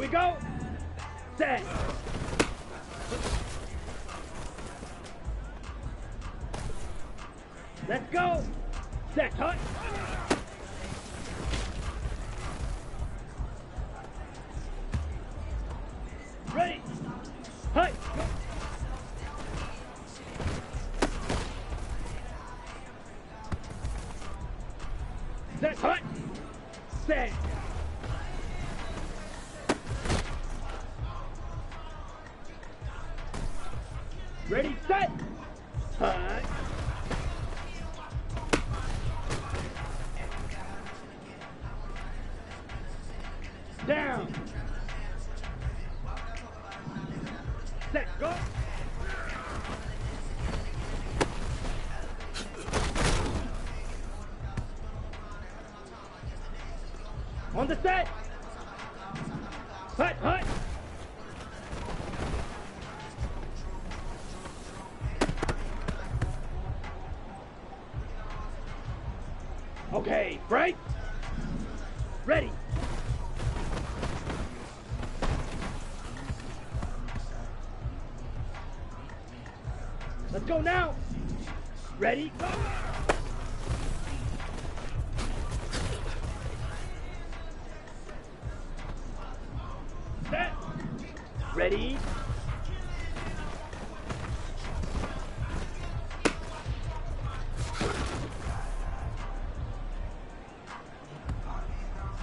we go. Set. Let's go. Set. Hut. Ready. Hut. Set. Hut. Set. Ready, set. Hut. Down. Set, go. On the set. Hut, hut. Okay, break. Ready. Let's go now. Ready, go. Set. Ready.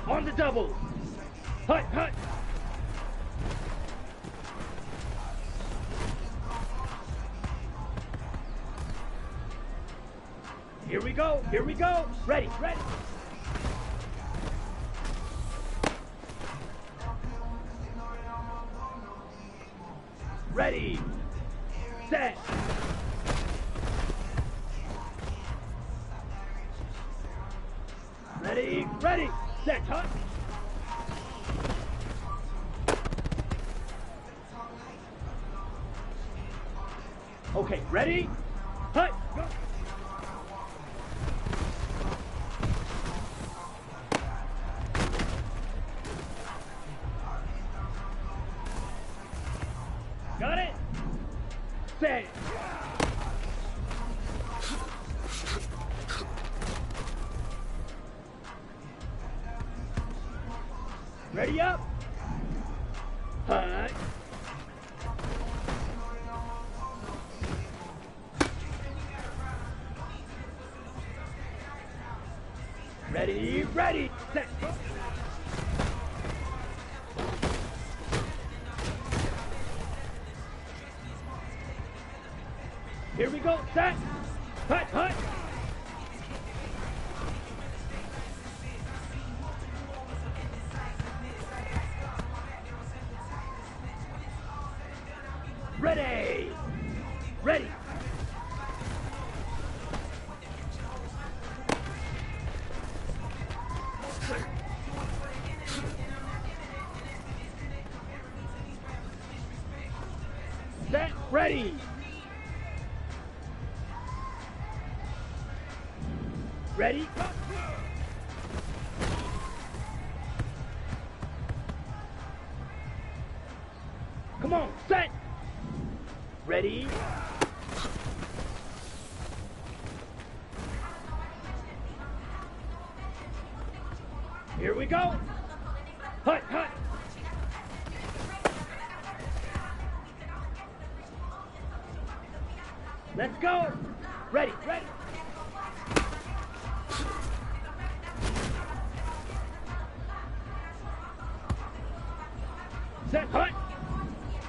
On the double. Hut, hut. Here we go, here we go. Ready, ready. Ready, set. Ready, ready, set, hut. Okay, ready, hut, go. Got it? Set. Ready up. Hut. Ready, ready, set. Here we go, set. Hut, hut. Ready. Ready. Set, ready. Ready, go. Come on, set. Ready. Here we go. Hut, hut. Let's go. Ready, ready. Set, hut.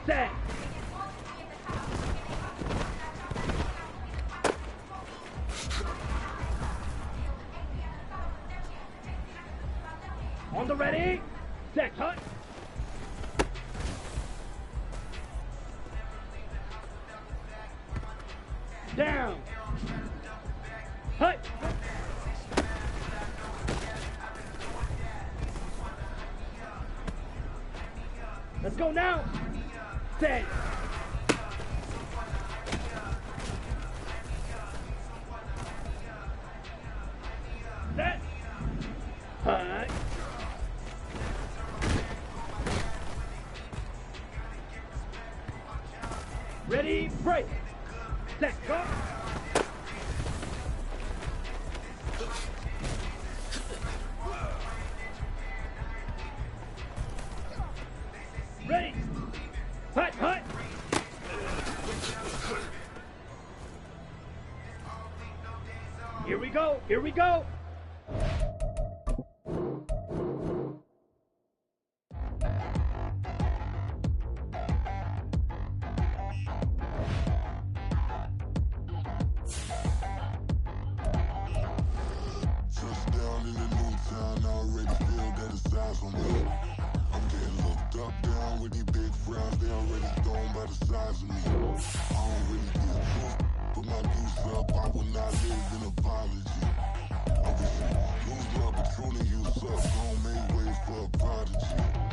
Set. On the ready. Set, hut. Down. Hut. Let's go now. Set. Set. Hut. Go. Ready. Hut, hut. Here we go. Here we go.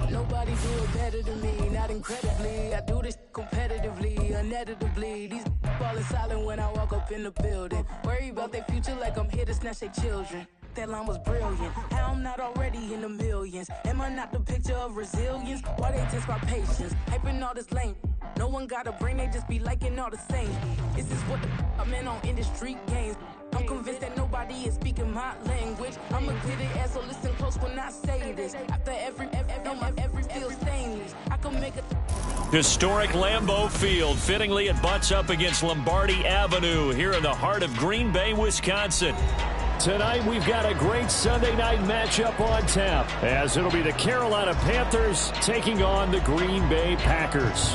Nobody do it better than me, not incredibly. I do this competitively, uneditably. These falling silent when I walk up in the building. Worry about their future like I'm here to snatch their children. That line was brilliant. How I'm not already in the millions? Am I not the picture of resilience? Why they test my patience? Hyping all this lame. No one got a brain, they just be liking all the same. This is what the I'm in on industry games. I'm convinced that nobody is speaking my language. I'm a clear the air, so listen close when I say this. After every feel stainless. I can make a Historic Lambeau Field. Fittingly, it butts up against Lombardi Avenue here in the heart of Green Bay, Wisconsin. Tonight, we've got a great Sunday night matchup on tap, as it'll be the Carolina Panthers taking on the Green Bay Packers.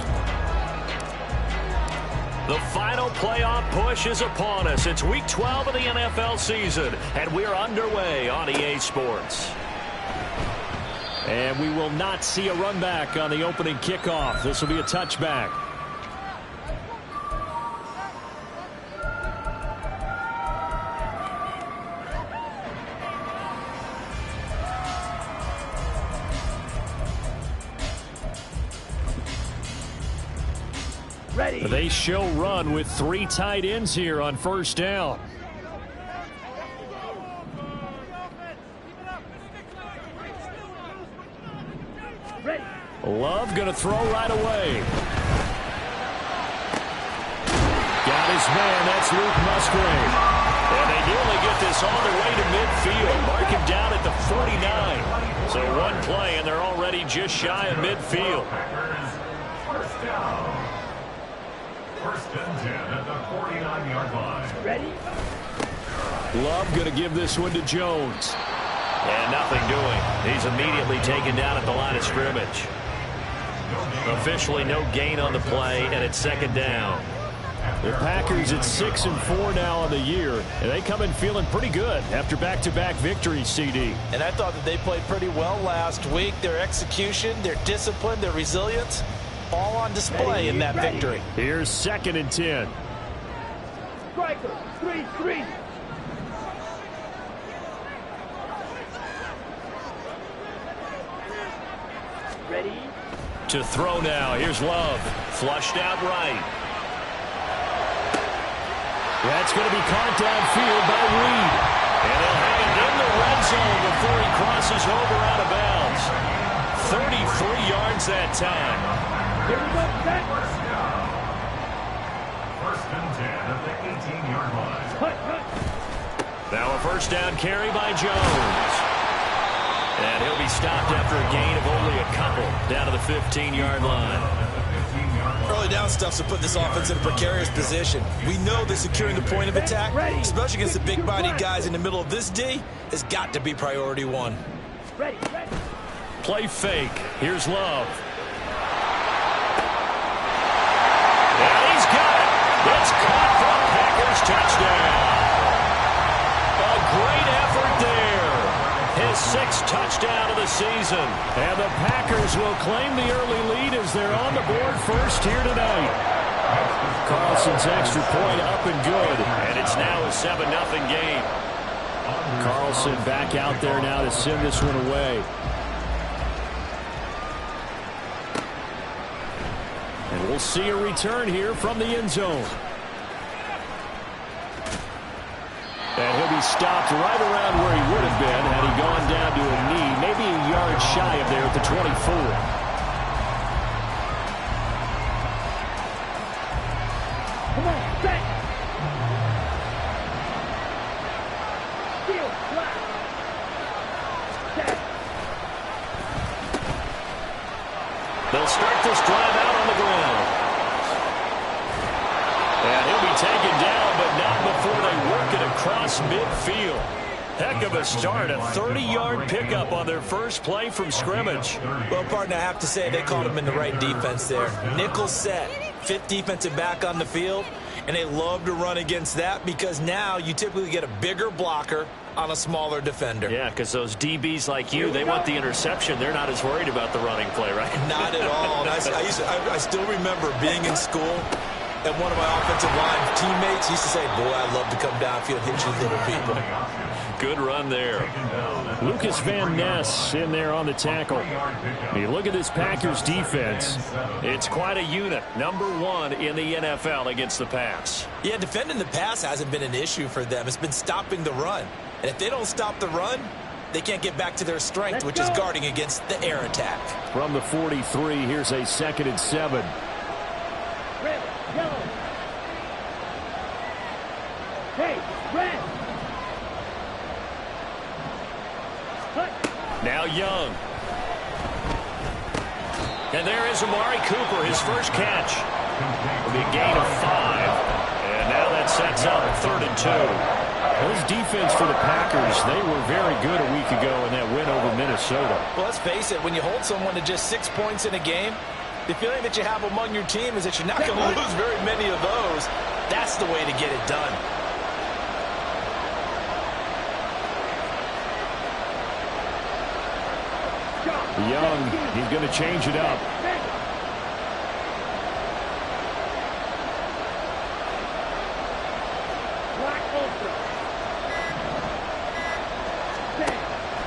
The final playoff push is upon us. It's Week 12 of the NFL season, and we're underway on EA Sports. And we will not see a run back on the opening kickoff. This will be a touchback. Ready. They show run with 3 tight ends here on first down. Ready. Love going to throw right away. Got his man. That's Luke Musgrave. And they nearly get this all the way to midfield. Mark him down at the 49. So one play, and they're already just shy of midfield. First down. First and 10 at the 49-yard line. Ready. Love going to give this one to Jones. And nothing doing. He's immediately taken down at the line of scrimmage. Officially no gain on the play, and it's second down. The Packers at 6-4 now on the year, and they come in feeling pretty good after back-to-back victories, CD. And I thought that they played pretty well last week. Their execution, their discipline, their resilience, all on display in that victory. Here's second and 10. Striker. 3-3. Ready. To throw now. Here's Love. Flushed out right. That's going to be caught downfield by Reed. And he'll have it in the red zone before he crosses over out of bounds. 33 yards that time. Here we go. Set. First and 10 at the 18-yard line. Hut, hut. Now a first down carry by Jones. And he'll be stopped after a gain of only a couple down to the 15-yard line. Early down stuff's to put this offense in a precarious position. We know that securing the point of attack, especially against the big-bodied guys in the middle of this D, has got to be priority one. Ready, ready. Play fake. Here's Love. And he's got it. It's caught for a Packers touchdown. A great effort there. His 6th touchdown of the season. And the Packers will claim the early lead as they're on the board first here tonight. Carlson's extra point up and good. And it's now a 7-0 game. Carlson back out there now to send this one away. And we'll see a return here from the end zone. And he'll be stopped right around where he would have been had he gone down to a knee, maybe a yard shy of there at the 24. Come on, set. Steal. Flat. Set. They'll start this drive out on the ground. And he'll be taken down, but not before they work it across midfield. Heck of a start, a 30-yard pickup on their first play from scrimmage. Well, partner, I have to say they caught him in the right defense there. Nickel set, fifth defensive back on the field, and they love to run against that because now you typically get a bigger blocker on a smaller defender. Yeah, because those DBs like you, they want the interception. They're not as worried about the running play, right? Not at all. And I still remember being in school, and one of my offensive line teammates used to say, boy, I love to come downfield, hit you little people. Good run there. Lucas Van Ness in there on the tackle. You look at this Packers defense. It's quite a unit. Number 1 in the NFL against the pass. Yeah, defending the pass hasn't been an issue for them. It's been stopping the run. And if they don't stop the run, they can't get back to their strength, which is guarding against the air attack. From the 43, here's a 2nd and 7. Red. Yellow. Hey, red. Now Young. And there is Amari Cooper, his first catch. It'll be a gain of 5. And now that sets up 3rd and 2. Well, this defense for the Packers, they were very good a week ago in that win over Minnesota. Well, let's face it, when you hold someone to just 6 points in a game, the feeling that you have among your team is that you're not going to lose very many of those. That's the way to get it done. Young, he's going to change it up.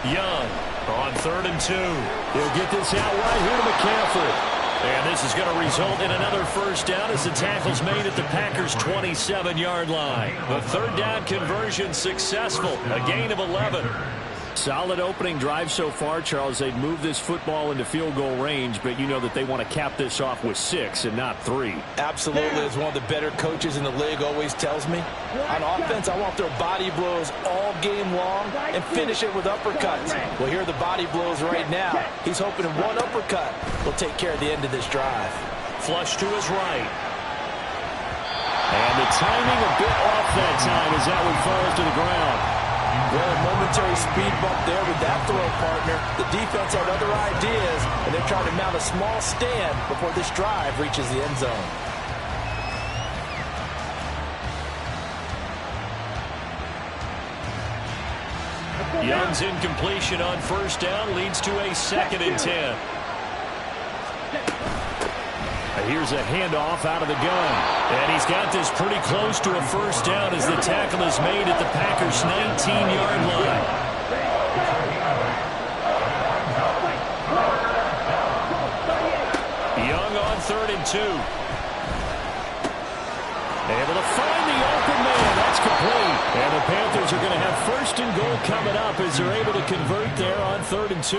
Young on 3rd and 2. He'll get this out right here to McCaffrey. And this is going to result in another first down as the tackle's made at the Packers' 27-yard line. The 3rd down conversion successful, a gain of 11. Solid opening drive so far, Charles. They've moved this football into field goal range, but you know that they want to cap this off with 6 and not 3. Absolutely. As one of the better coaches in the league always tells me, on offense, I want their body blows all game long and finish it with uppercuts. Well, here are the body blows right now. He's hoping in one uppercut will take care of the end of this drive. Flush to his right. And the timing a bit off that time as that one falls to the ground. Well, a momentary speed bump there with that throw, partner. The defense had other ideas, and they're trying to mount a small stand before this drive reaches the end zone. Young's incompletion on first down leads to a 2nd and 10. Here's a handoff out of the gun. And he's got this pretty close to a first down as the tackle is made at the Packers' 19-yard line. Young on 3rd and 2. Able to find the open man. That's complete. And the Panthers are going to have 1st and goal coming up as they're able to convert there on 3rd and 2.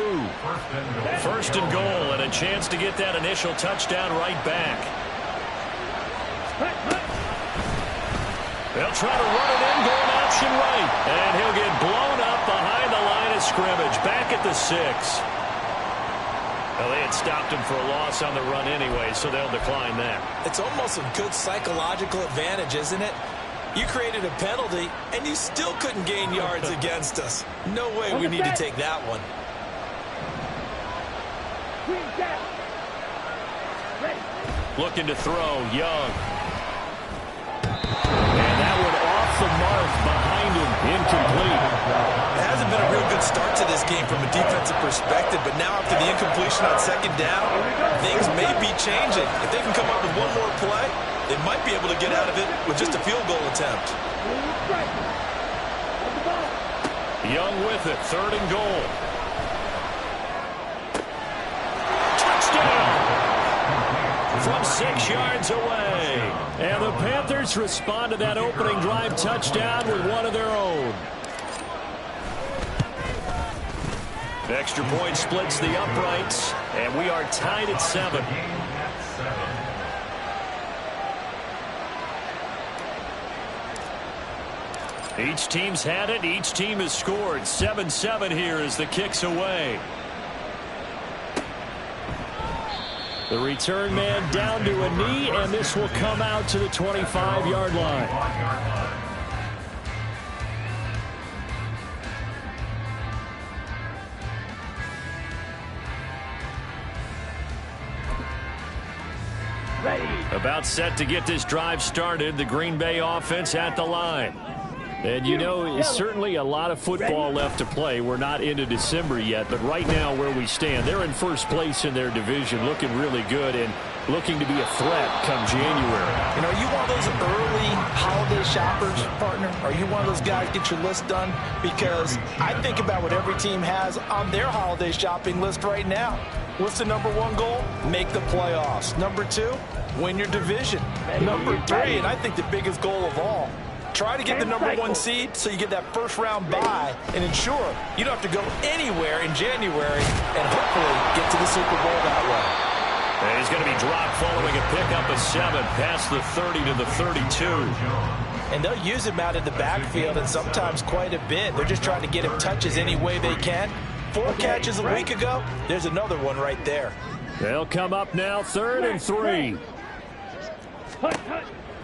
1st and goal and a chance to get that initial touchdown right back. They'll try to run it in, going option right. And he'll get blown up behind the line of scrimmage. Back at the 6. Well, they had stopped him for a loss on the run anyway, so they'll decline that. It's almost a good psychological advantage, isn't it? You created a penalty, and you still couldn't gain yards against us. No way we need to take that one. Looking to throw, Young. And that one off the mark behind him, incomplete. It hasn't been a real good start to this game from a defensive perspective, but now after the incompletion on 2nd down, things may be changing. If they can come up with one more play, they might be able to get out of it with just a field goal attempt. Young with it, 3rd and goal. Touchdown! From 6 yards away. And the Panthers respond to that opening drive touchdown with one of their own. The extra point splits the uprights, and we are tied at 7. Each team's had it. Each team has scored. 7-7 here as the kick's away. The return man down to a knee, and this will come out to the 25-yard line. About set to get this drive started. The Green Bay offense at the line. And you know, it's certainly a lot of football left to play. We're not into December yet, but right now where we stand, they're in first place in their division, looking really good and looking to be a threat come January. You know, are you one of those early holiday shoppers, partner? Are you one of those guys get your list done? Because I think about what every team has on their holiday shopping list right now. What's the number one goal? Make the playoffs. Number two, win your division. Number three, and I think the biggest goal of all, try to get the number one seed so you get that first round bye and ensure you don't have to go anywhere in January and hopefully get to the Super Bowl that way. And he's going to be dropped following a pickup of 7 past the 30 to the 32. And they'll use him out in the backfield and sometimes quite a bit. They're just trying to get him touches any way they can. 4 catches a week ago. There's another one right there. They'll come up now 3rd and 3.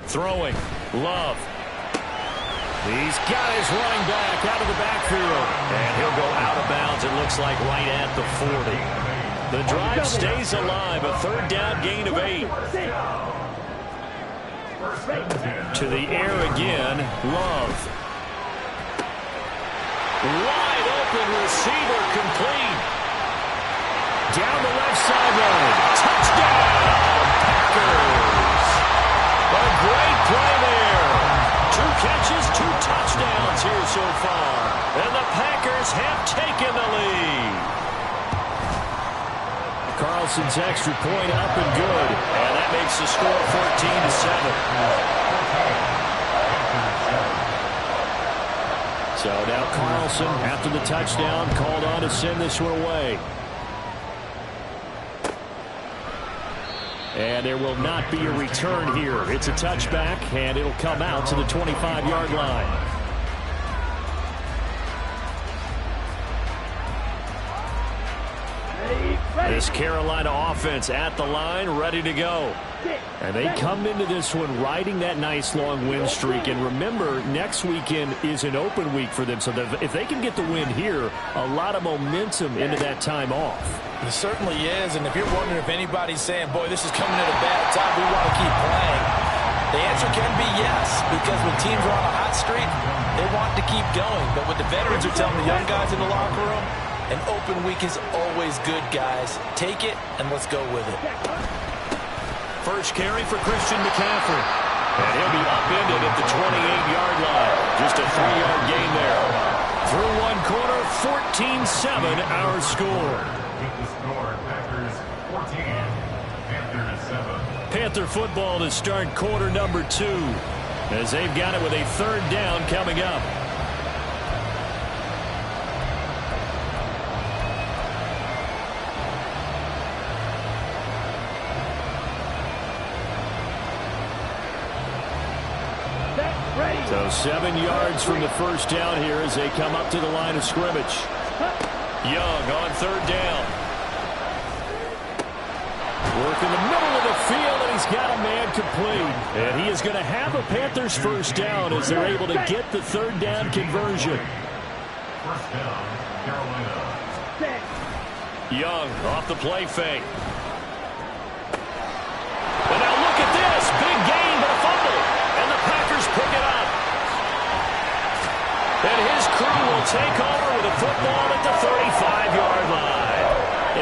Throwing. Love. He's got his running back out of the backfield. And he'll go out of bounds, it looks like, right at the 40. The drive stays alive. A 3rd down gain of 8. To the air again. Love. Wide open receiver complete. Down the left sideline. Touchdown, Packers. A great play there. 2 catches, 2 touchdowns here so far. And the Packers have taken the lead. Carlson's extra point up and good. And that makes the score 14-7. So now Carlson, after the touchdown, called on to send this one away. And there will not be a return here. It's a touchback, and it'll come out to the 25-yard line. This Carolina offense at the line, ready to go. And they come into this one riding that nice long win streak. And remember, next weekend is an open week for them. So if they can get the win here, a lot of momentum into that time off. It certainly is. And if you're wondering if anybody's saying, boy, this is coming at a bad time, we want to keep playing, the answer can be yes. Because when teams are on a hot streak, they want to keep going. But what the veterans are telling the young guys in the locker room, an open week is always good, guys. Take it, and let's go with it. First carry for Christian McCaffrey. And he'll be upended at the 28-yard line. Just a 3-yard gain there. Through one quarter, 14-7 our score. With the score, Packers 14, Panthers 7. Panther football to start quarter number 2. As they've got it with a 3rd down coming up. So 7 yards from the first down here as they come up to the line of scrimmage. Young on 3rd down. Work in the middle of the field, and he's got a man complete. And he is going to have a Panthers first down as they're able to get the 3rd down conversion. First down, Carolina. Young off the play fake. And now look at this. Big gain, but a fumble. And the Packers pick it up. And his crew will take over with a football at the 35-yard line.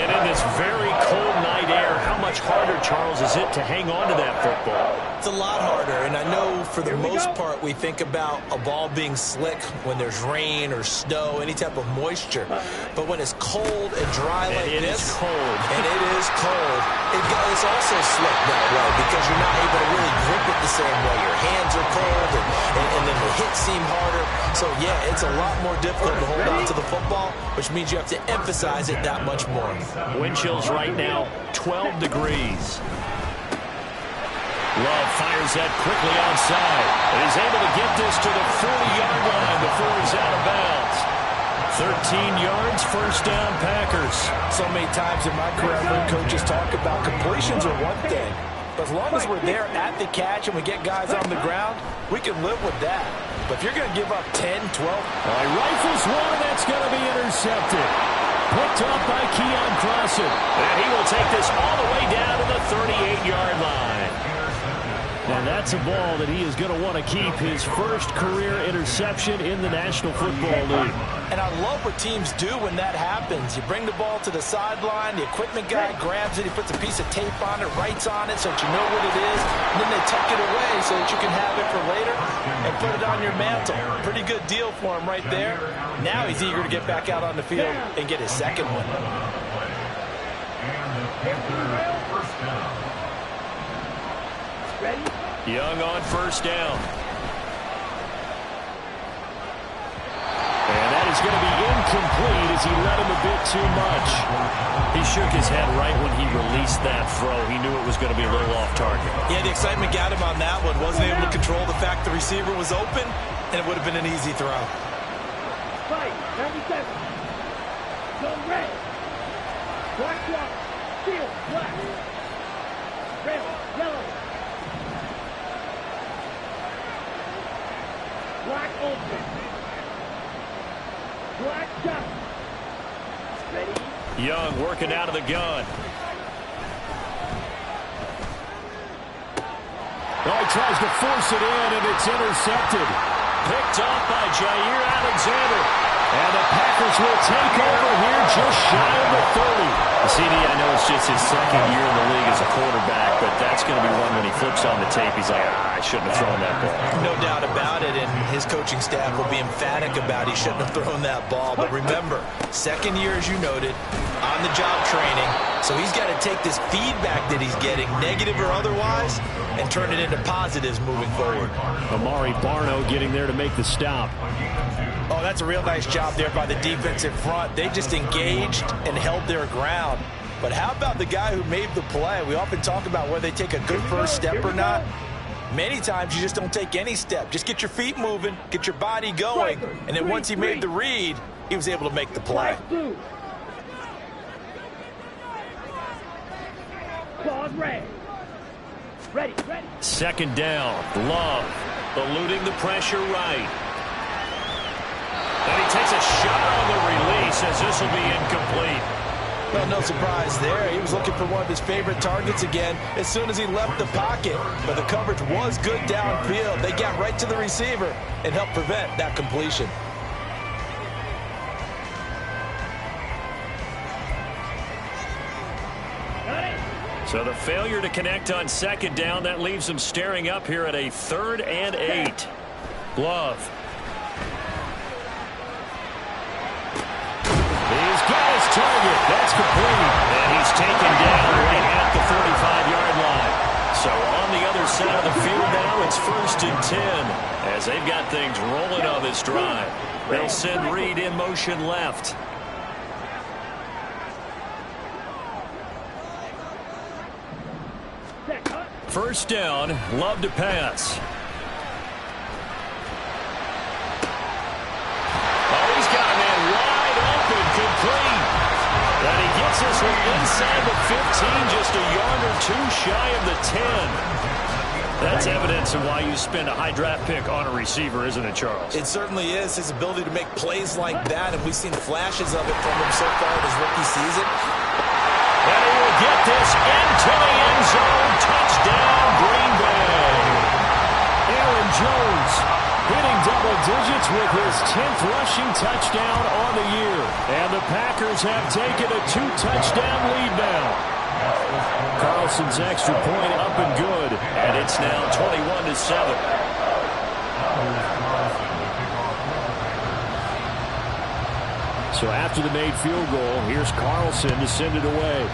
And in this very cold night air, how much harder, Charles, is it to hang on to that football? It's a lot harder, and I know for the most part we think about a ball being slick when there's rain or snow, any type of moisture. But when it's cold and dry like this, it is cold. And it is cold, it's also slick that way because you're not able to really grip it the same way. Your hands are cold, and then the hits seem harder. So, yeah, it's a lot more difficult to hold on to the football, which means you have to emphasize it that much more. Wind chills right now, 12 degrees. Love fires that quickly outside. And he's able to get this to the 40-yard line. yards, first down, Packers. So many times in my career, I've heard coaches talk about completions are one thing. But as long as we're there at the catch and we get guys on the ground, we can live with that. But if you're going to give up 10, 12. Rifles one, that's going to be intercepted. Picked up by Keon Crossan. And he will take this all the way down to the 38-yard line. And that's a ball that he is going to want to keep, his first career interception in the National Football League. And I love what teams do when that happens. You bring the ball to the sideline, the equipment guy grabs it, he puts a piece of tape on it, writes on it so that you know what it is, and then they tuck it away so that you can have it for later and put it on your mantle. Pretty good deal for him right there. Now he's eager to get back out on the field and get his second one. Young on first down. And that is going to be incomplete as he led him a bit too much. He shook his head right when he released that throw. He knew it was going to be a little off target. Yeah, the excitement got him on that one. Wasn't able to control the fact the receiver was open, and it would have been an easy throw. Fight, 97. Go red. Black block. Field, black. Red, yellow. Black open. Black shot. Ready? Young working out of the gun. Oh, he tries to force it in, and it's intercepted. Picked off by Jair Alexander. And the Packers will take over here just shy of the 30. CD, I know it's just his second year in the league as a quarterback, but that's going to be one when he flips on the tape. He's like, I shouldn't have thrown that ball. No doubt about it, and his coaching staff will be emphatic about he shouldn't have thrown that ball. But remember, second year, as you noted, on-the-job training, so he's got to take this feedback that he's getting, negative or otherwise, and turn it into positives moving forward. Amari Barno getting there to make the stop. Oh, that's a real nice job there by the defense in front. They just engaged and held their ground. But how about the guy who made the play? We often talk about whether they take a good first step or not. Many times you just don't take any step. Just get your feet moving, get your body going, and then once he made the read, he was able to make the play. Claws red. Ready. Second down. Love eluding the pressure right. And he takes a shot on the release as this will be incomplete. Well, no surprise there. He was looking for one of his favorite targets again as soon as he left the pocket. But the coverage was good downfield. They got right to the receiver and helped prevent that completion. So the failure to connect on second down, that leaves him staring up here at a 3rd and 8. Glove. He's got his target. That's complete. And he's taken down right at the 45-yard line. So on the other side of the field now, it's 1st and 10 as they've got things rolling on this drive. They'll send Reed in motion left. First down, Love to pass. Oh, he's got a man wide open, complete. And he gets this one inside the 15, just a yard or two shy of the 10. That's evidence of why you spend a high draft pick on a receiver, isn't it, Charles? It certainly is. His ability to make plays like that, and we've seen flashes of it from him so far in his rookie season. And he will get this into the end zone. Touchdown, Green Bay. Aaron Jones hitting double digits with his 10th rushing touchdown on the year. And the Packers have taken a 2-touchdown lead now. Carlson's extra point up and good. And it's now 21-7. So after the made field goal, here's Carlson to send it away.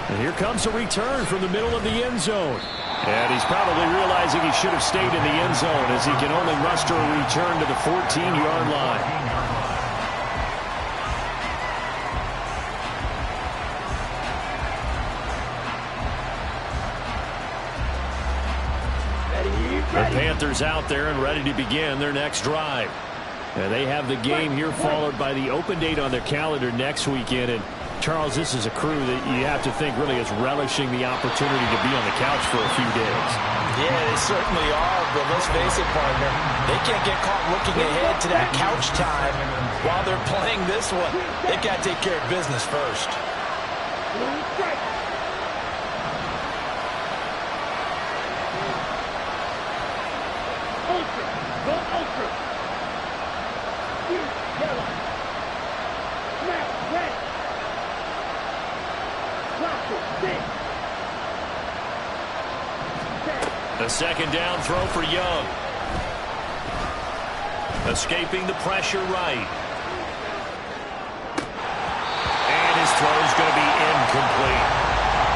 And here comes a return from the middle of the end zone. And he's probably realizing he should have stayed in the end zone as he can only muster a return to the 14-yard line. Ready. The Panthers out there and ready to begin their next drive. And they have the game here followed by the open date on their calendar next weekend. And Charles, this is a crew that you have to think really is relishing the opportunity to be on the couch for a few days. Yeah, they certainly are, but let's face it, partner. They can't get caught looking ahead to that couch time while they're playing this one. They've got to take care of business first. Ultra. Go ultra. Yellow. Snap. Red. A second down throw for Young. Escaping the pressure right. And his throw is going to be incomplete.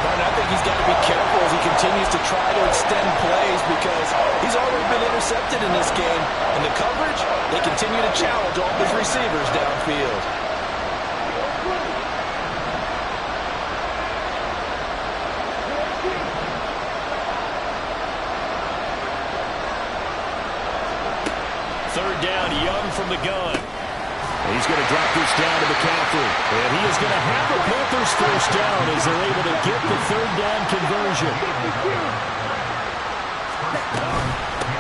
And I think he's got to be careful as he continues to try to extend plays because he's already been intercepted in this game. And the coverage, they continue to challenge all his receivers downfield. Third down, Young from the gun. He's going to drop this down to McCaffrey. And he is going to have the Panthers first down as they're able to get the third down conversion.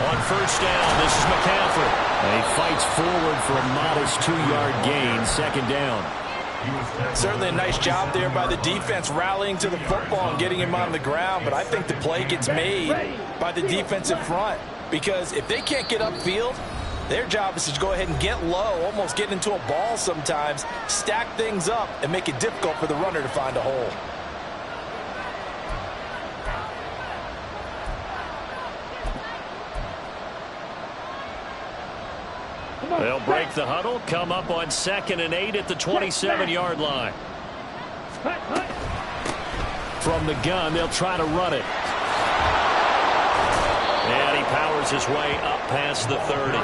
On first down, this is McCaffrey. And he fights forward for a modest 2-yard gain, second down. Certainly a nice job there by the defense rallying to the football and getting him on the ground. But I think the play gets made by the defensive front because if they can't get upfield, their job is to go ahead and get low, almost get into a ball sometimes, stack things up, and make it difficult for the runner to find a hole. They'll break the huddle, come up on 2nd and 8 at the 27-yard line. From the gun, they'll try to run it. And he powers his way up past the 30.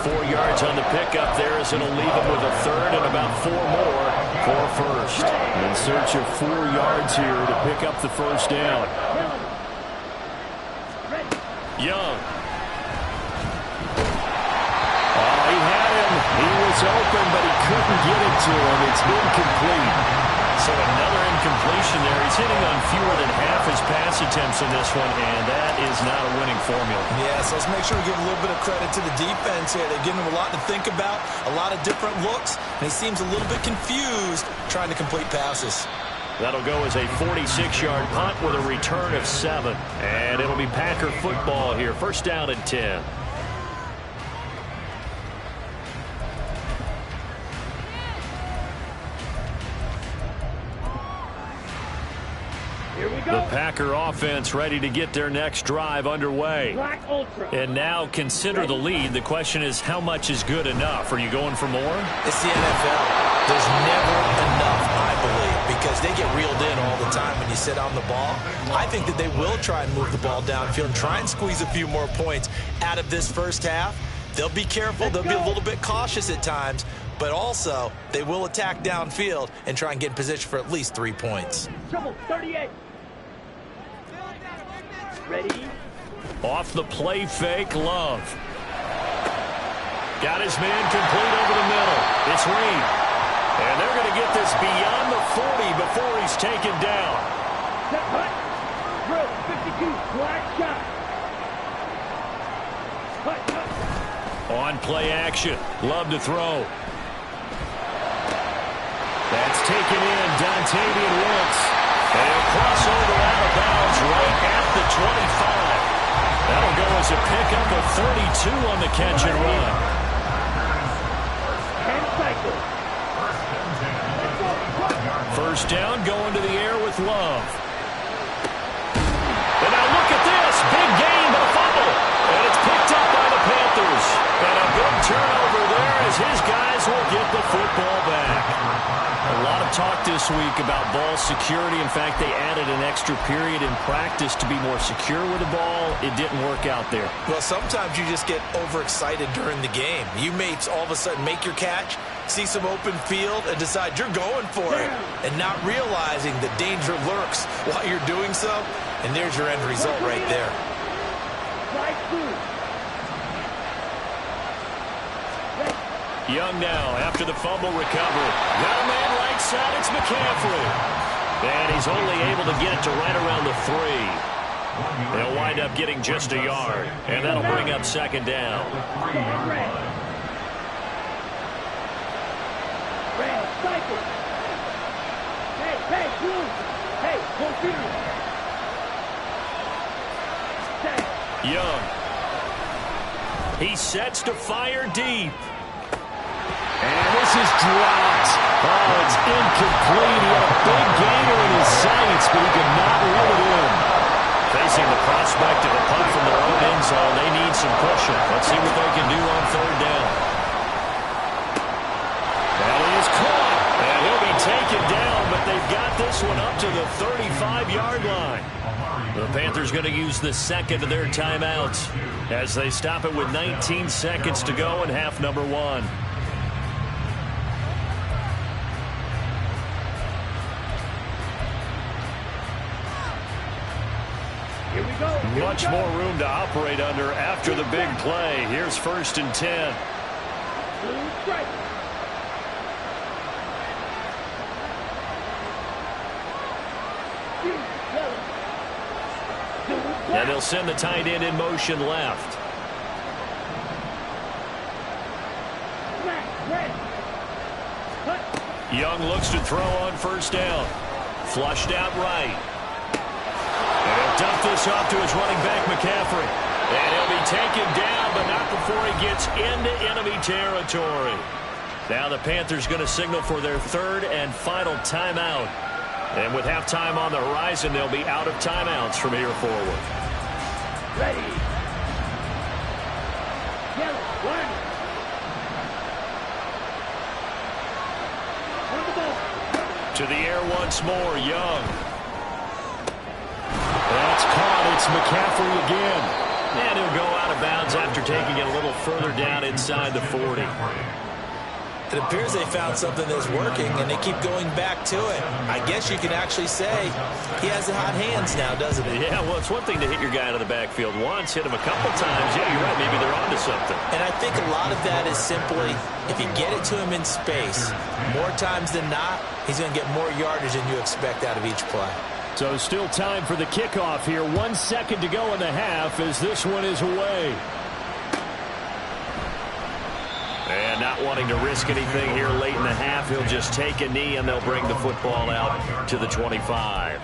4 yards on the pickup there as it'll leave him with a third and about 4 more for first. In search of 4 yards here to pick up the first down. Young. Oh, he had him. He was open, but he couldn't get it to him. It's incomplete. So another incompletion there. He's hitting on fewer than half his pass attempts in this one, and that is not a winning formula. Yes, let's make sure we give a little bit of credit to the defense here. They've given him a lot to think about, a lot of different looks, and he seems a little bit confused trying to complete passes. That'll go as a 46-yard punt with a return of 7. And it'll be Packer football here. First down and 10. The Packer offense ready to get their next drive underway. And now consider the lead. The question is, how much is good enough? Are you going for more? It's the NFL. There's never enough, I believe, because they get reeled in all the time when you sit on the ball. I think that they will try and move the ball downfield and try and squeeze a few more points out of this first half. They'll be careful. They'll be a little bit cautious at times, but also they will attack downfield and try and get in position for at least 3 points. Trouble, 38. Ready? Off the play fake, Love. Got his man complete over the middle. It's Reed. And they're going to get this beyond the 40 before he's taken down. Set cut. Drill, 52, black shot. Cut. On play action. Love to throw. That's taken in. Dontavian Wentz. And he'll cross over out of bounds right at the 25. That'll go as a pickup of 32 on the catch and run. First down, going to the air with Love. And now look at this. Big gain, but a fumble. And it's picked up by the Panthers. And a big turnover there as his guys will get the football back. A lot of talk this week about ball security. In fact, they added an extra period in practice to be more secure with the ball. It didn't work out there. Well, sometimes you just get overexcited during the game. You may all of a sudden make your catch, see some open field, and decide you're going for it, and not realizing the danger lurks while you're doing so. And there's your end result right there. Young now after the fumble recovery. Got a man right side. It's McCaffrey. And he's only able to get it to right around the 3. They'll wind up getting just a yard. And that'll bring up second down. Young. He sets to fire deep. And this is dropped. Oh, it's incomplete. He had a big gainer in his sights, but he could not reel it in. Facing the prospect of a punt from their own end zone, they need some pushing. Let's see what they can do on third down. That is caught. And he'll be taken down, but they've got this one up to the 35-yard line. The Panthers going to use the second of their timeouts as they stop it with 19 seconds to go in half number 1. Much more room to operate under after the big play. Here's 1st and 10. And they'll send the tight end in motion left. Young looks to throw on 1st down. Flushed out right. And he'll dump this off to his running back, McCaffrey. And he'll be taken down, but not before he gets into enemy territory. Now the Panthers going to signal for their 3rd and final timeout. And with halftime on the horizon, they'll be out of timeouts from here forward. Ready. Yellow, 1. To the air once more, Young. That's caught. It's McCaffrey again. And he'll go out of bounds after taking it a little further down inside the 40. It appears they found something that's working, and they keep going back to it. I guess you can actually say he has the hot hands now, doesn't he? Yeah, well, it's one thing to hit your guy out of the backfield once, hit him a couple times. Yeah, you're right. Maybe they're onto something. And I think a lot of that is simply if you get it to him in space, more times than not, he's going to get more yardage than you expect out of each play. So still time for the kickoff here. 1 second to go in the half as this one is away. And not wanting to risk anything here late in the half, he'll just take a knee and they'll bring the football out to the 25.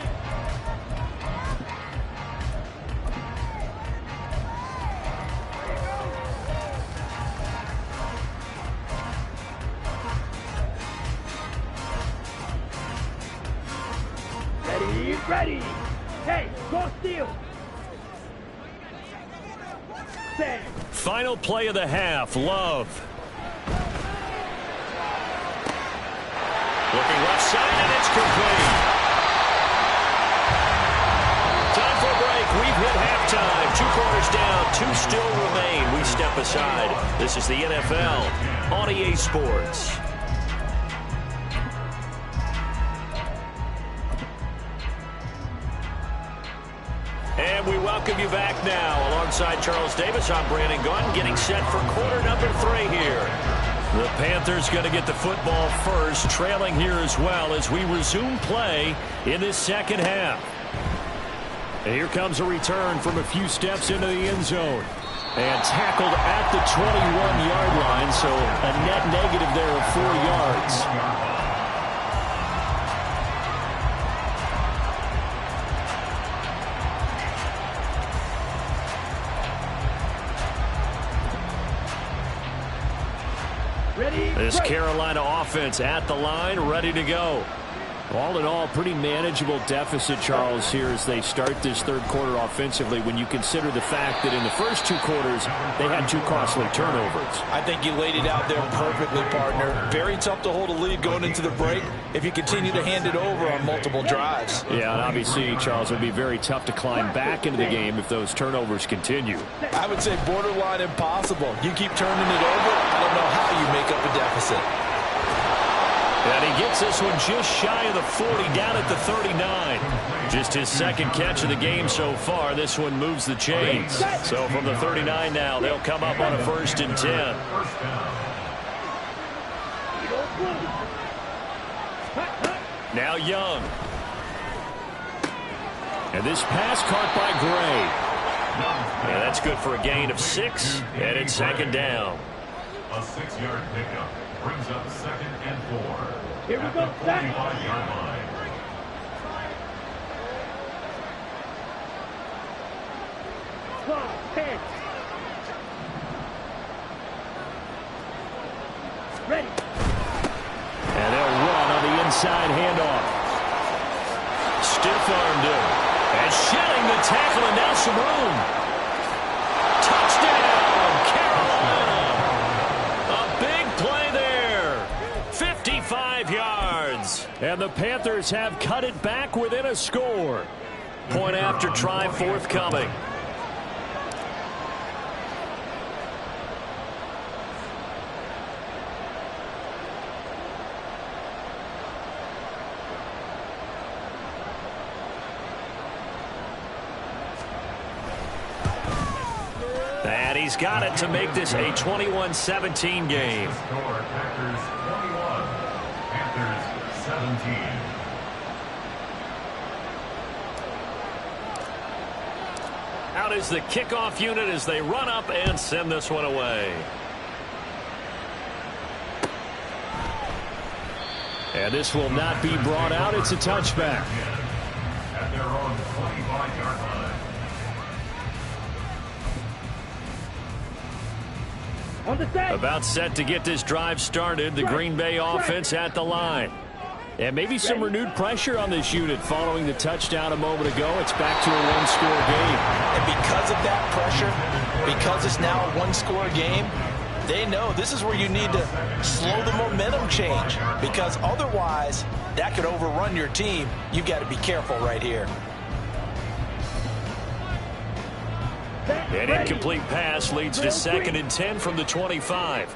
Ready, ready. Hey, go steal. Stand. Final play of the half, Love. Looking left side, and it's complete. Time for a break. We've hit halftime. 2 quarters down, 2 still remain. We step aside. This is the NFL on EA Sports. And we welcome you back now. Alongside Charles Davis, I'm Brandon Gunn, getting set for quarter number 3 here. The Panthers going to get the football first, trailing here as well as we resume play in this second half. And here comes a return from a few steps into the end zone. And tackled at the 21-yard line, so a net negative there of 4 yards. This Carolina offense at the line, ready to go. All in all, pretty manageable deficit, Charles, here as they start this third quarter offensively when you consider the fact that in the first 2 quarters, they had 2 costly turnovers. I think you laid it out there perfectly, partner. Very tough to hold a lead going into the break if you continue to hand it over on multiple drives. Yeah, and obviously, Charles, it would be very tough to climb back into the game if those turnovers continue. I would say borderline impossible. You keep turning it over, I don't know how you make up a deficit. And he gets this one just shy of the 40, down at the 39. Just his second catch of the game so far. This one moves the chains. So from the 39 now, they'll come up on a 1st and 10. Now Young. And this pass caught by Gray. Yeah, that's good for a gain of 6, and it's 2nd down. A 6-yard pickup brings up 2nd and 4. Here we go. 45-yard line. Ready. And they'll run on the inside handoff. Stiff-armed him. And shedding the tackle, and now some room. Touchdown, Carolina. A big play there. 55 yards. And the Panthers have cut it back within a score. Point after try forthcoming. And he's got it to make this a 21-17 game. Score, Packers 21, Panthers 17. Out is the kickoff unit as they run up and send this one away. And this will not be brought out. It's a touchback. At their own 25-yard line. On the set. About set to get this drive started. The Green Bay offense at the line. And maybe some renewed pressure on this unit following the touchdown a moment ago. It's back to a one-score game. And because of that pressure, because it's now a one-score game, they know this is where you need to slow the momentum change, because otherwise that could overrun your team. You've got to be careful right here. An incomplete pass leads to 2nd and 10 from the 25.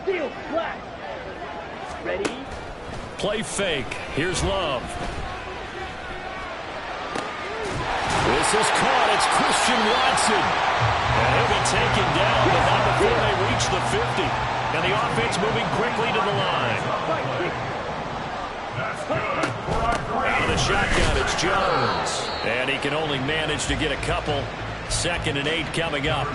Steel flat. Ready. Play fake. Here's Love. This is caught. It's Christian Watson. And he'll be taken down, but not before they reach the 50. And the offense moving quickly to the line. That's good for a Out of the great shotgun, it's Jones. And he can only manage to get a couple. 2nd and 8 coming up.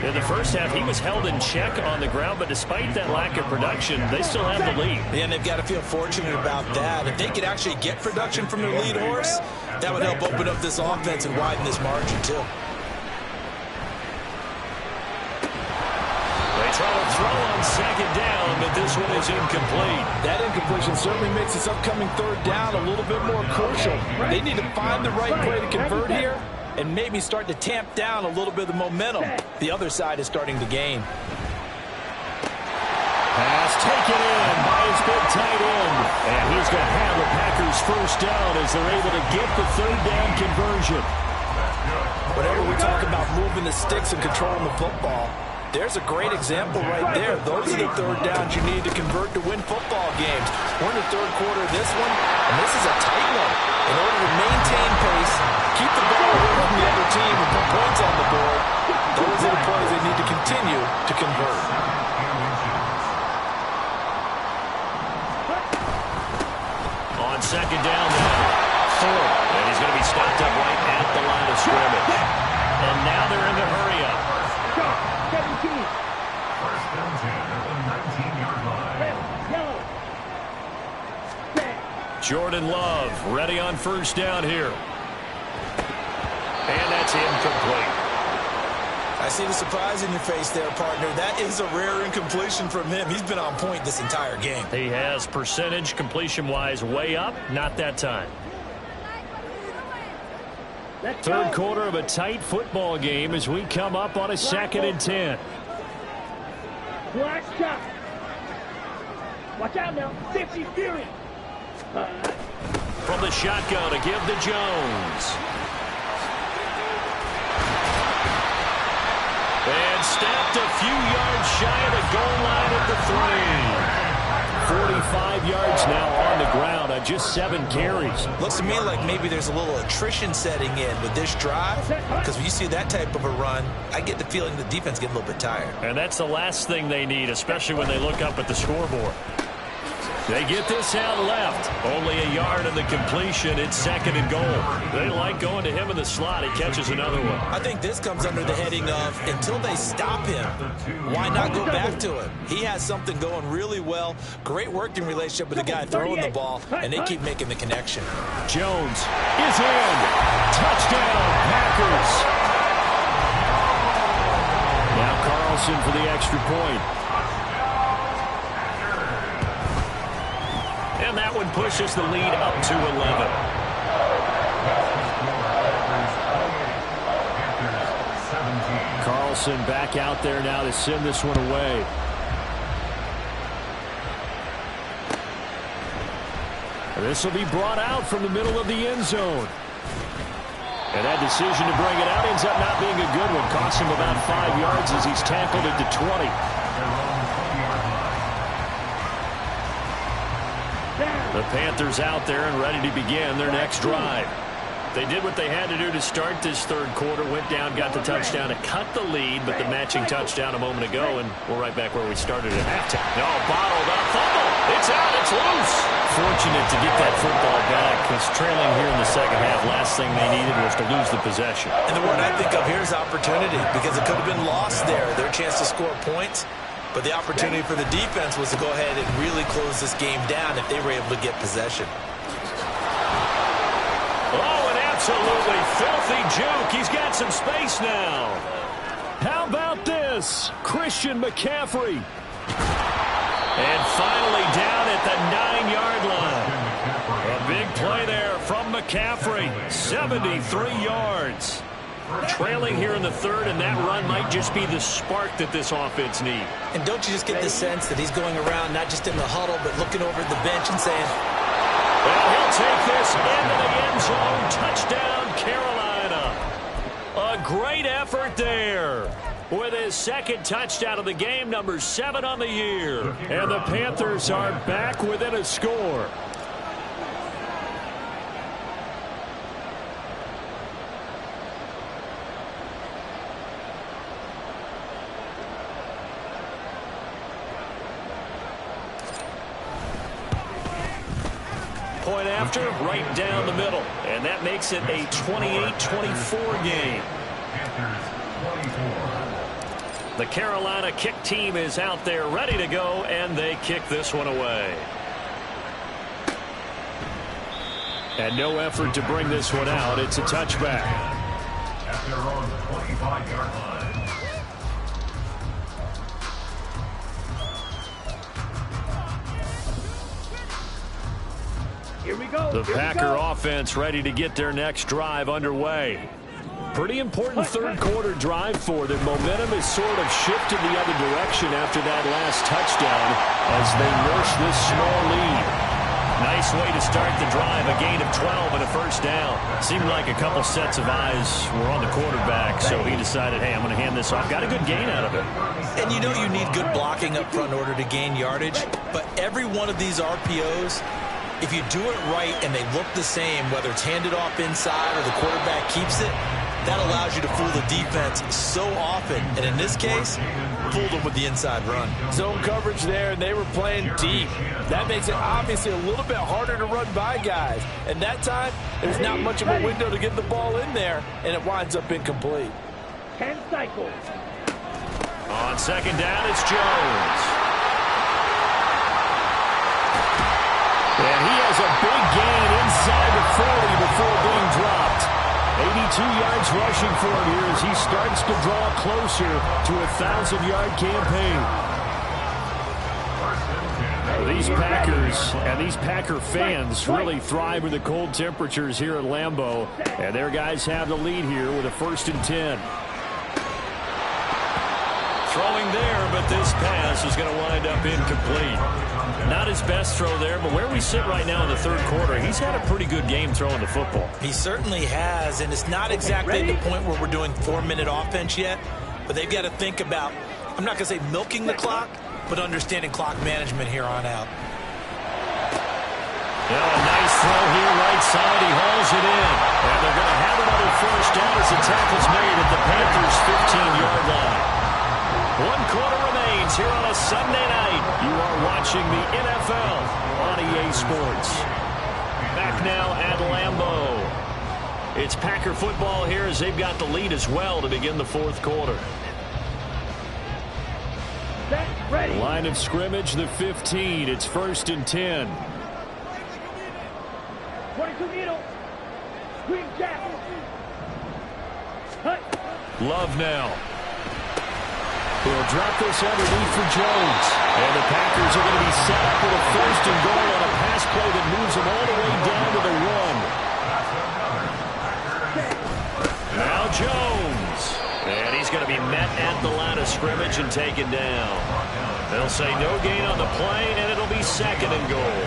In the first half, he was held in check on the ground, but despite that lack of production, they still have the lead. And they've got to feel fortunate about that. If they could actually get production from their lead horse, that would help open up this offense and widen this margin, too. They try to throw on 2nd down, but this one is incomplete. That incompletion certainly makes this upcoming 3rd down a little bit more crucial. They need to find the right play to convert here and maybe start to tamp down a little bit of the momentum the other side is starting to gain. Pass taken in by his big tight end. And he's going to have the Packers 1st down as they're able to get the 3rd down conversion. Whenever we talk about moving the sticks and controlling the football, there's a great example right there. Those are the 3rd downs you need to convert to win football games. We're in the 3rd quarter of this one, and this is a tight one. In order to maintain pace, keep the ball away from the other team, and put points on the board, those are the plays they need to continue to convert. On 2nd down now. 4th. And he's going to be stopped up right at the line of scrimmage. And now they're in the hurry-up. 17. First and 10 at the 19-yard line. Yellow. Jordan Love ready on 1st down here. And that's incomplete. I see the surprise in your face there, partner. That is a rare incompletion from him. He's been on point this entire game. He has percentage completion-wise way up. Not that time. 3rd quarter of a tight football game as we come up on a 2nd and 10. Black shot. Watch out now. 50 Fury. From the shotgun to give to Jones. And snapped a few yards shy of the goal line at the 3. yards now on the ground on just 7 carries. Looks to me like maybe there's a little attrition setting in with this drive, because when you see that type of a run, I get the feeling the defense getting a little bit tired. And that's the last thing they need, especially when they look up at the scoreboard. They get this out left. Only a yard of the completion. It's 2nd and goal. They like going to him in the slot. He catches another one. I think this comes under the heading of until they stop him, why not go back to him? He has something going really well. Great working relationship with the guy throwing the ball, and they keep making the connection. Jones is in. Touchdown, Packers. Now Carlson for the extra point. And that one pushes the lead up to 11. Carlson back out there now to send this one away. This will be brought out from the middle of the end zone. And that decision to bring it out ends up not being a good one. Costs him about 5 yards as he's tackled it to 20. The Panthers out there and ready to begin their next drive. They did what they had to do to start this third quarter, went down, got the touchdown to cut the lead, but the matching touchdown a moment ago, and we're right back where we started at halftime. No, bottled up, fumble. It's out, it's loose. Fortunate to get that football back, because trailing here in the second half, last thing they needed was to lose the possession. And the word I think of here is opportunity, because it could have been lost there. Their chance to score points. But the opportunity for the defense was to go ahead and really close this game down if they were able to get possession. Oh, an absolutely filthy juke. He's got some space now. How about this? Christian McCaffrey. And finally down at the 9-yard line. A big play there from McCaffrey. 73 yards. Trailing here in the third, and that run might just be the spark that this offense needs. And don't you just get the sense that he's going around not just in the huddle, but looking over at the bench and saying, well, he'll take this into the end zone. Touchdown, Carolina. A great effort there. With his 2nd touchdown of the game, number 7 on the year. And the Panthers are back within a score. Point after, right down the middle. And that makes it a 28-24 game. The Carolina kick team is out there ready to go, and they kick this one away. And no effort to bring this one out. It's a touchback. At their own 25-yard line. Here we go. The Packer offense ready to get their next drive underway. Pretty important third quarter drive for them. Momentum has sort of shifted the other direction after that last touchdown as they nurse this small lead. Nice way to start the drive, a gain of 12 and a first down. Seemed like a couple sets of eyes were on the quarterback, so he decided, hey, I'm going to hand this off. Got a good gain out of it. And you know you need good blocking up front in order to gain yardage, but every one of these RPOs, if you do it right and they look the same, whether it's handed off inside or the quarterback keeps it, that allows you to fool the defense so often. And in this case, fooled them with the inside run. Zone coverage there, and they were playing deep. That makes it obviously a little bit harder to run by guys. And that time, there's not much of a window to get the ball in there, and it winds up incomplete. 10 cycles. On second down, it's Jones. And he has a big gain inside the 40 before being dropped. 82 yards rushing for him here as he starts to draw closer to a 1,000-yard campaign. These Packers and these Packer fans really thrive with the cold temperatures here at Lambeau. And their guys have the lead here with a 1st and 10. Throwing there, but this pass is going to wind up incomplete. Not his best throw there, but where we sit right now in the third quarter, he's had a pretty good game throwing the football. He certainly has, and it's not exactly at the point where we're doing 4-minute offense yet, but they've got to think about, I'm not going to say milking the clock, but understanding clock management here on out. Now a nice throw here, right side. He hauls it in. And they're going to have another first down as the tackle's made at the Panthers' 15-yard line. 1 quarter remains here on a Sunday night. You are watching the NFL on EA Sports. Back now at Lambeau. It's Packer football here as they've got the lead as well to begin the fourth quarter. Ready. Line of scrimmage, the 15. It's 1st and 10. 22 middle. Green jack. Love now. He'll drop this underneath for Jones. And the Packers are going to be set up with a 1st and goal on a pass play that moves them all the way down to the 1. Now Jones. And he's going to be met at the line of scrimmage and taken down. They'll say no gain on the play, and it'll be 2nd and goal.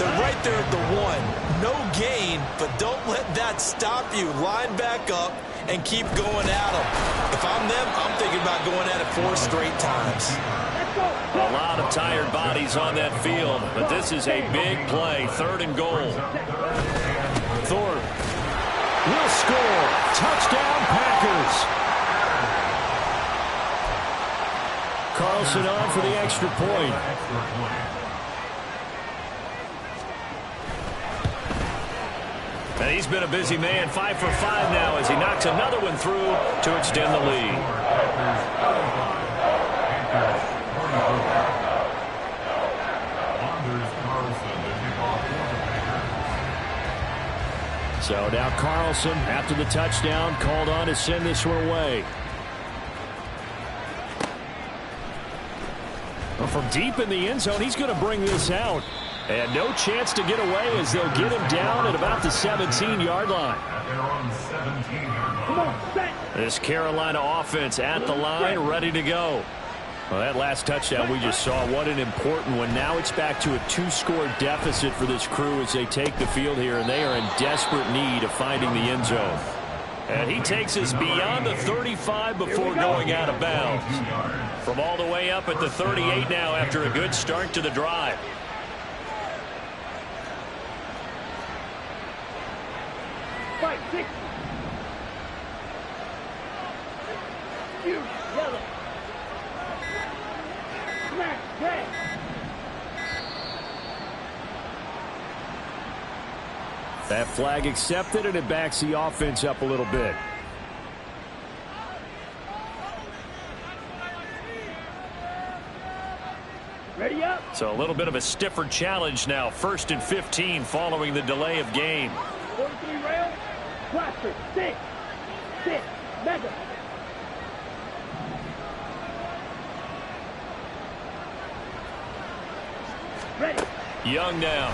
They're right there at the 1. No gain, but don't let that stop you. Line back up and keep going at them. If I'm them, I'm thinking about going at it 4 straight times. A lot of tired bodies on that field, but this is a big play. 3rd and goal. Thorpe will score. Touchdown, Packers. Carlson on for the extra point. And he's been a busy man. 5 for 5 now as he knocks another one through to extend the lead. So now Carlson, after the touchdown, called on to send this one away. Well, from deep in the end zone, he's going to bring this out. And no chance to get away as they'll get him down at about the 17-yard line. This Carolina offense at the line, ready to go. Well, that last touchdown we just saw, what an important one. Now it's back to a 2-score deficit for this crew as they take the field here, and they are in desperate need of finding the end zone. And he takes us beyond the 35 before going out of bounds. From all the way up at the 38 now after a good start to the drive. Fight 6. You yellow. Smack red. That flag accepted, and it backs the offense up a little bit. Ready up. So a little bit of a stiffer challenge now. 1st and 15 following the delay of game. 43 rail. Blaster. 6. Mega. Ready. Young now.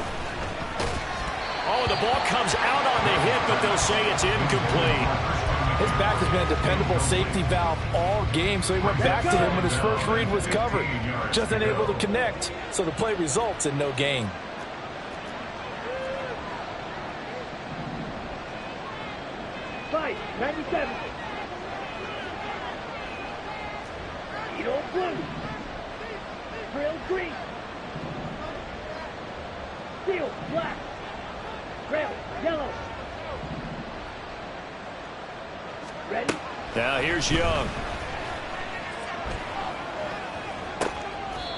Oh, the ball comes out on the hit, but they'll say it's incomplete. His back has been a dependable safety valve all game, so he went back to him when his first read was covered. Just unable to connect, so the play results in no gain. Fight 97. Edo blue. Drill green. Steel black. Rail yellow. Ready? Now here's Young.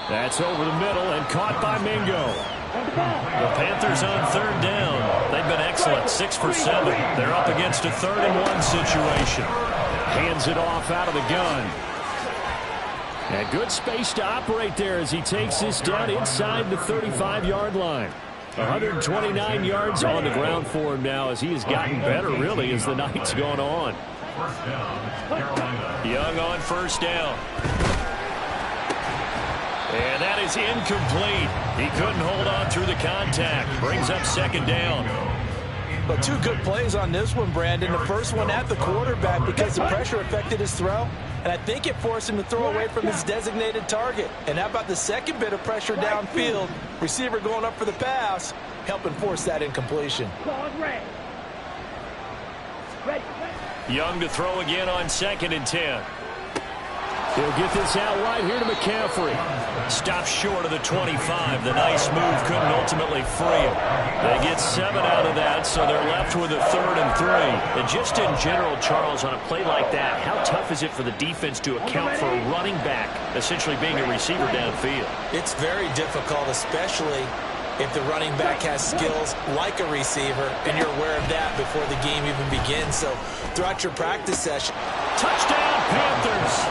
That's over the middle and caught by Mingo. The Panthers on 3rd down. They've been excellent, 6 for 7. They're up against a 3rd and 1 situation. Hands it off out of the gun. And good space to operate there as he takes this down inside the 35-yard line. 129 yards on the ground for him now as he has gotten better, really, as the night's gone on. Young on 1st down. And that is incomplete. He couldn't hold on through the contact. Brings up 2nd down. But 2 good plays on this one, Brandon. The first one at the quarterback because the pressure affected his throw. And I think it forced him to throw away from his designated target. And how about the second bit of pressure downfield? Receiver going up for the pass, helping force that incompletion. Young to throw again on 2nd and 10. He'll get this out wide here to McCaffrey. Stopped short of the 25. The nice move couldn't ultimately free him. They get 7 out of that, so they're left with a 3rd and 3. And just in general, Charles, on a play like that, how tough is it for the defense to account for a running back essentially being a receiver downfield? It's very difficult, especially if the running back has skills like a receiver, and you're aware of that before the game even begins. So throughout your practice session. Touchdown, Panthers!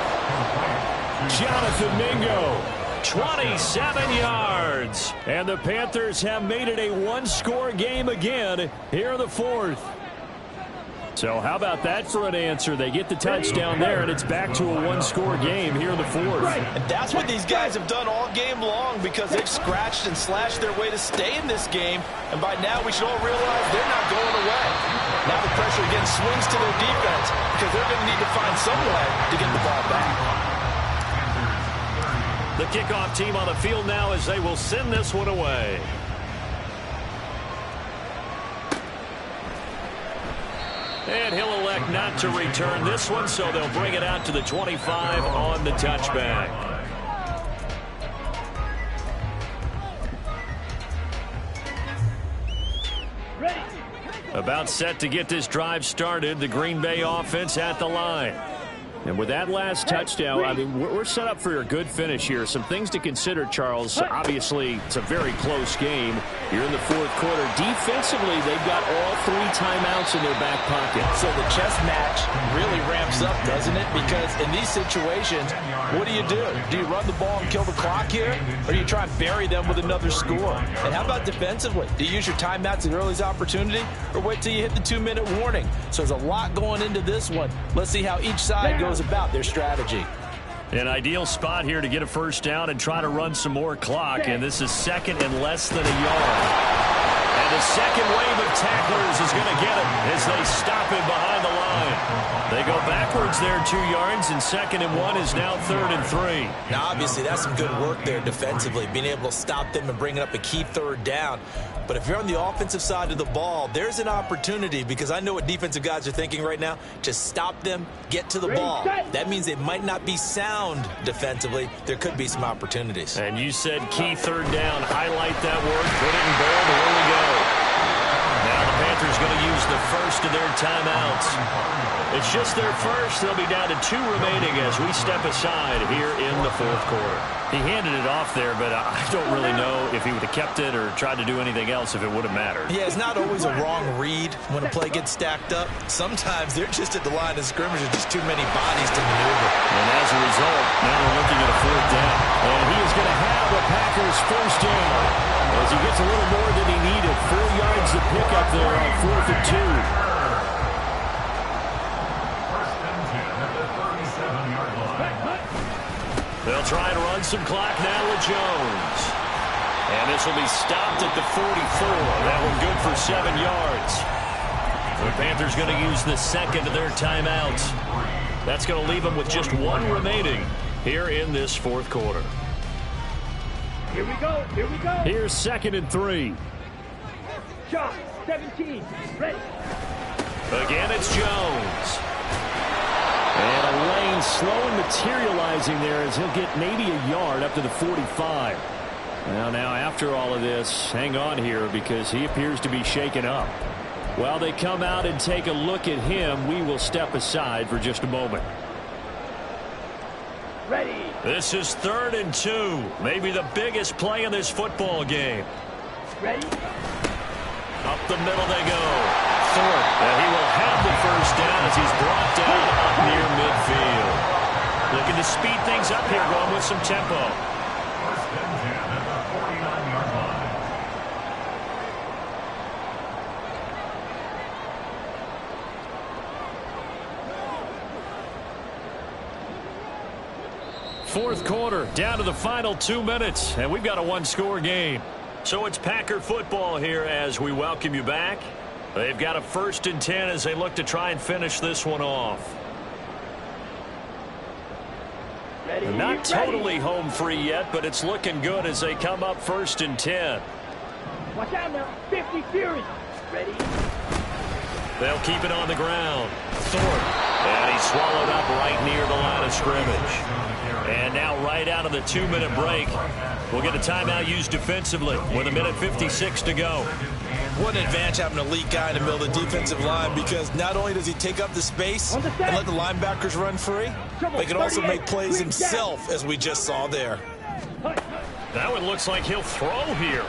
Jonathan Mingo, 27 yards. and the Panthers have made it a one-score game again here in the 4th. So how about that for an answer? They get the touchdown there, and it's back to a one-score game here in the 4th. And that's what these guys have done all game long, because they've scratched and slashed their way to stay in this game. And by now, we should all realize they're not going away. Now the pressure again swings to their defense, because they're going to need to find some way to get the ball back. The kickoff team on the field now as they will send this one away. And he'll elect not to return this one, so they'll bring it out to the 25 on the touchback. About set to get this drive started. The Green Bay offense at the line. And with that last touchdown, I mean, we're set up for a good finish here. Some things to consider, Charles. Obviously, it's a very close game. You're in the 4th quarter. Defensively, they've got all 3 timeouts in their back pocket. So the chess match really ramps up, doesn't it? Because in these situations, what do? Do you run the ball and kill the clock here? Or do you try and bury them with another score? And how about defensively? Do you use your timeouts at earliest opportunity? Or wait till you hit the 2-minute warning? So there's a lot going into this one. Let's see how each side goes about their strategy. An ideal spot here to get a first down and try to run some more clock. And this is 2nd and less than a yard. And the second wave of tacklers is going to get him as they stop him behind the line. They go backwards there 2 yards, and 2nd and 1 is now 3rd and 3. Now, obviously, that's some good work there defensively, being able to stop them and bringing up a key 3rd down. But if you're on the offensive side of the ball, there's an opportunity, because I know what defensive guys are thinking right now, to stop them, get to the ball. That means they might not be sound defensively. There could be some opportunities. And you said key 3rd down. Highlight that word. Put it in bold, and here we go. Now the Panthers going to use the first of their timeouts. It's just their first. They'll be down to 2 remaining as we step aside here in the 4th quarter. He handed it off there, but I don't really know if he would have kept it or tried to do anything else if it would have mattered. Yeah, it's not always a wrong read when a play gets stacked up. Sometimes they're just at the line of scrimmage with just too many bodies to maneuver. And as a result, now they're looking at a 4th down. And he is going to have the Packers first down as he gets a little more than he needed. 4 yards to pick up there on 4th and 2. They'll try and run some clock now with Jones. And this will be stopped at the 44. That one good for 7 yards. The Panthers going to use the 2nd of their timeouts. That's going to leave them with just 1 remaining here in this 4th quarter. Here we go. Here we go. Here's 2nd and 3. Shot. 17. Ready. Again, it's Jones. And a lane slow and materializing there as he'll get maybe a yard up to the 45. Now after all of this, hang on here because he appears to be shaken up. While they come out and take a look at him, we will step aside for just a moment. Ready. This is 3rd and 2. Maybe the biggest play in this football game. Ready. Up the middle they go. Thorpe. And he will have the first down as he's brought down up near midfield. Looking to speed things up here, going with some tempo. First and 10 at the 49-yard line. Fourth quarter, down to the final 2 minutes, and we've got a 1-score game. So it's Packer football here as we welcome you back. They've got a 1st and 10 as they look to try and finish this one off. Ready. Not totally home free yet, but it's looking good as they come up 1st and 10. Watch out now. 50 Fury. Ready. They'll keep it on the ground. Thorpe. And he's swallowed up right near the line of scrimmage. And now right out of the 2-minute break, we'll get a timeout used defensively with 1:56 to go. What an advantage having an elite guy in the middle of the defensive line, because not only does he take up the space and let the linebackers run free, but he can also make plays himself, as we just saw there. That one looks like he'll throw here.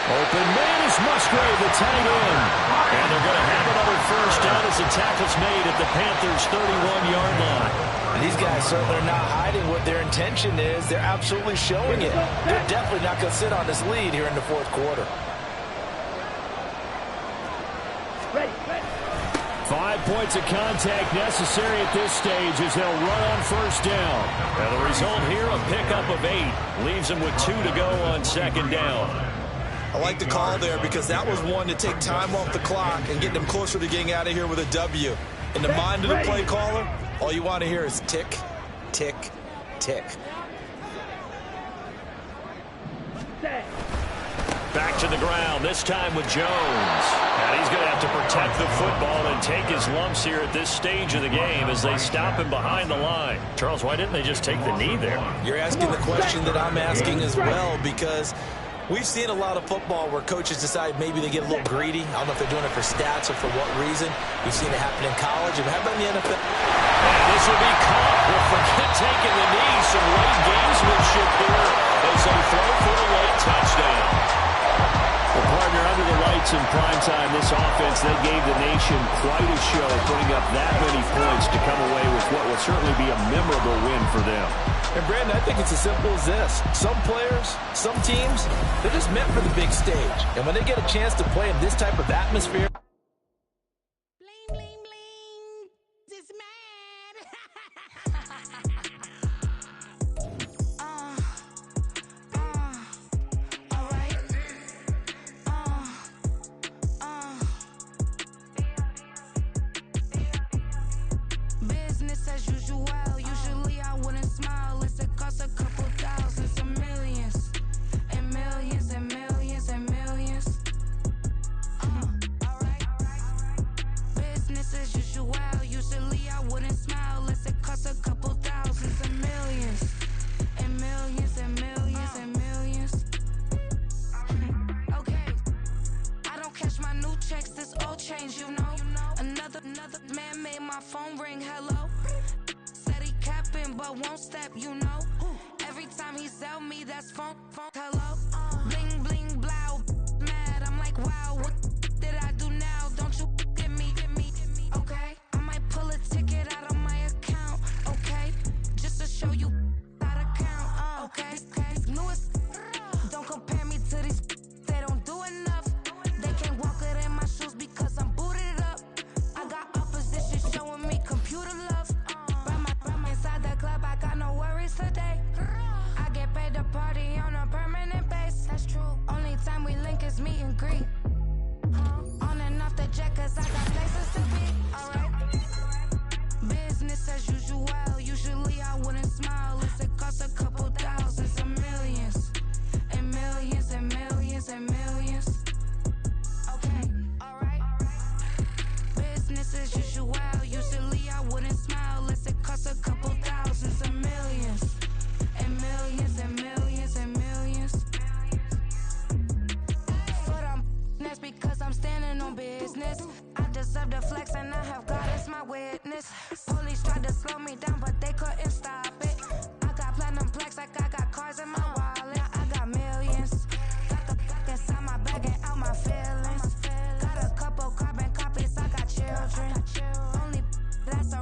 Open man is Musgrave, the tight end. And they're going to have another first down as the tackle's made at the Panthers' 31-yard line. And these guys certainly are not hiding what their intention is. They're absolutely showing it. They're definitely not going to sit on this lead here in the fourth quarter. 5 points of contact necessary at this stage as they'll run on first down. And the result here, a pickup of 8. Leaves them with 2 to go on second down. I like the call there, because that was one to take time off the clock and get them closer to getting out of here with a W. In the mind of the play caller, all you want to hear is tick, tick, tick. Back to the ground, this time with Jones. And he's going to have to protect the football and take his lumps here at this stage of the game as they stop him behind the line. Charles, why didn't they just take the knee there? You're asking the question that I'm asking as well, because we've seen a lot of football where coaches decide maybe they get a little greedy. I don't know if they're doing it for stats or for what reason. We've seen it happen in college. How about in the NFL? And this will be caught. We'll forget taking the knee. Some late gamesmanship here as they throw for a late touchdown. Well, partner, under the lights in primetime, this offense, they gave the nation quite a show, putting up that many points to come away with what will certainly be a memorable win for them. And, Brandon, I think it's as simple as this. Some players, some teams, they're just meant for the big stage. And when they get a chance to play in this type of atmosphere, Bling, bling, bling. This mad. All right. Business as usual. Usually I wouldn't smile. It's a cost a couple thousands of millions. And millions and millions and millions. Alright. Business as usual. Usually I wouldn't smile. It's a cost a couple thousands of millions. And millions and millions and millions. Okay. I don't catch my new checks, this old change, you know. Another man made my phone ring, hello. Said he capping but won't step, you know. Every time he sell me, that's phone, hello. Bling, bling, blow, mad, I'm like, wow, what did I do now? Don't you get me, okay? I might pull a ticket out of my account, okay? Just to show you how to count, okay? These newest, don't compare me to these, they don't do enough. They can't walk it in my shoes because I'm booted up. I got opposition showing me computer love. Inside the club, I got no worries today. I get paid to party on a permanent base. That's true. Only time we link is meet and greet. On and off the jet, cause I got places to be. Alright. Business as usual. Usually I wouldn't smile. It's a cost a couple thousands of millions. And millions and millions and millions. Okay, alright. Business as usual. Usually I wouldn't smile. Unless it costs a couple thousands of millions. And millions and millions and millions. But that's because I'm standing on business. I deserve the flex and I have God as my witness. Police tried to slow me down but they couldn't stop it. I got platinum plaques like I got cars in my wallet. I got millions. Got the fuck inside my bag and out my feelings. Got a couple carbon copies, I got children. Only that's